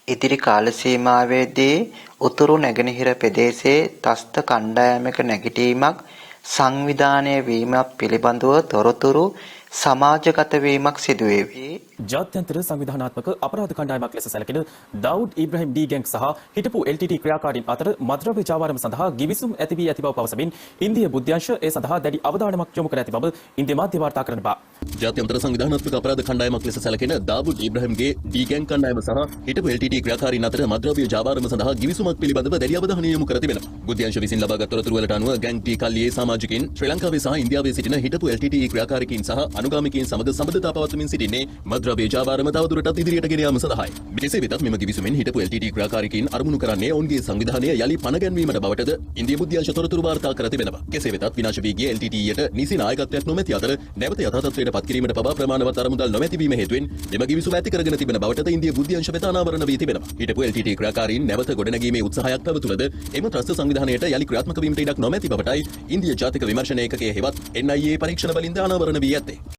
ඉදිරි කාල සීමාවේදී උතුරු නැගෙනහිර ප්‍රදේශයේ ත්‍රස්ත කණ්ඩායමක නැගිටීමක් සංවිධානය වීමක් පිළිබඳව තොරතුරු සමාජගත වීමක් සිදුවේවි. ජාත්‍යන්තර සංවිධානාත්මක අපරාධ කණ්ඩායමක් ලෙස සැලකෙන දාවුඩ් ඉබ්‍රහීම් ඩී ගැංග් සහ හිටපු LTT ක්‍රියාකාරීන් අතර මද්‍රව්‍ය ජාවාරම සඳහා ගිවිසුම් ඇති වී ඇති බව පවසමින් ඉන්දිය බුද්ධ්‍යංශ ඒ සඳහා දැඩි අවධානමක් යොමු කර ඇති බව ඉන්දිය මාධ්‍ය වාර්තා කරන බව. ජාත්‍යන්තර සංවිධානාත්මක අපරාධ කණ්ඩායමක් ලෙස සැලකෙන දාවුඩ් ඉබ්‍රහීම්ගේ ඩී ගැංග් කණ්ඩායම සහ හිටපු LTT ක්‍රියාකාරීන් අතර මද්‍රව්‍ය ජාවාරම සඳහා ගිවිසුමක් පිළිබඳව දැඩි අවධානය යොමු කර තිබෙනවා. බුද්ධ්‍යංශ විසින් ලබාගත් තොරතුරු වලට අනුව ගැංග් ටී කල්ලියේ සමාජිකයින් ශ්‍රී ලංකාවේ සහ ඉන්දියාවේ සිටින හිටපු LTT ක්‍රියාකාරිකයින් සහ අනුගාමිකයින් සමග සම්බන්ධතා පවත්වමින් සිටින්නේ මද්‍රව්‍ය ජාවාරම තවදුරටත් ඉදිරියට ගෙන යාම සඳහායි. මෙසේ වෙතත් මෙම ගිවිසුමෙන් හිටපු LTT ක්‍රියාකාරිකයින් අරමුණු කරන්නේ ඔවුන්ගේ සංවිධානය යලි පණ ගැන්වීමට බවටද ඉන්දිය බුද්ධ්‍යංශ තොරතුරු වාර්තා කර තිබෙනවා. කෙසේ වෙතත් විනාශ වී ගිය LTT-යට නිසි නායකත්වයක් නොමැති අතර නැවත යථා තත්ත්වයට පත් කිරීමට පවා ප්‍රමාණවත් අරමුදල් නොමැති වීම හේතුවෙන් මෙම ගිවිසුම ඇති කරගෙන තිබෙන බවටද ඉන්දිය බුද්ධ්‍යංශ වෙත අනාවරණ වී තිබෙනවා. හිටපු LTT ක්‍රියාකාරීන් නැවත ගොඩනැගීමේ උත්සාහයක් පැවතුනද එම ත්‍රස්ත සංවිධානයට යලි ක්‍රියාත්මක වීමට ඉඩක් නොමැති බවටයි ඉන්දිය ජාතික විමර්ශන ඒකකයේ හෙවත් NIA පරීක්ෂණ වලින්ද අනාවරණ වී ඇත්තේ.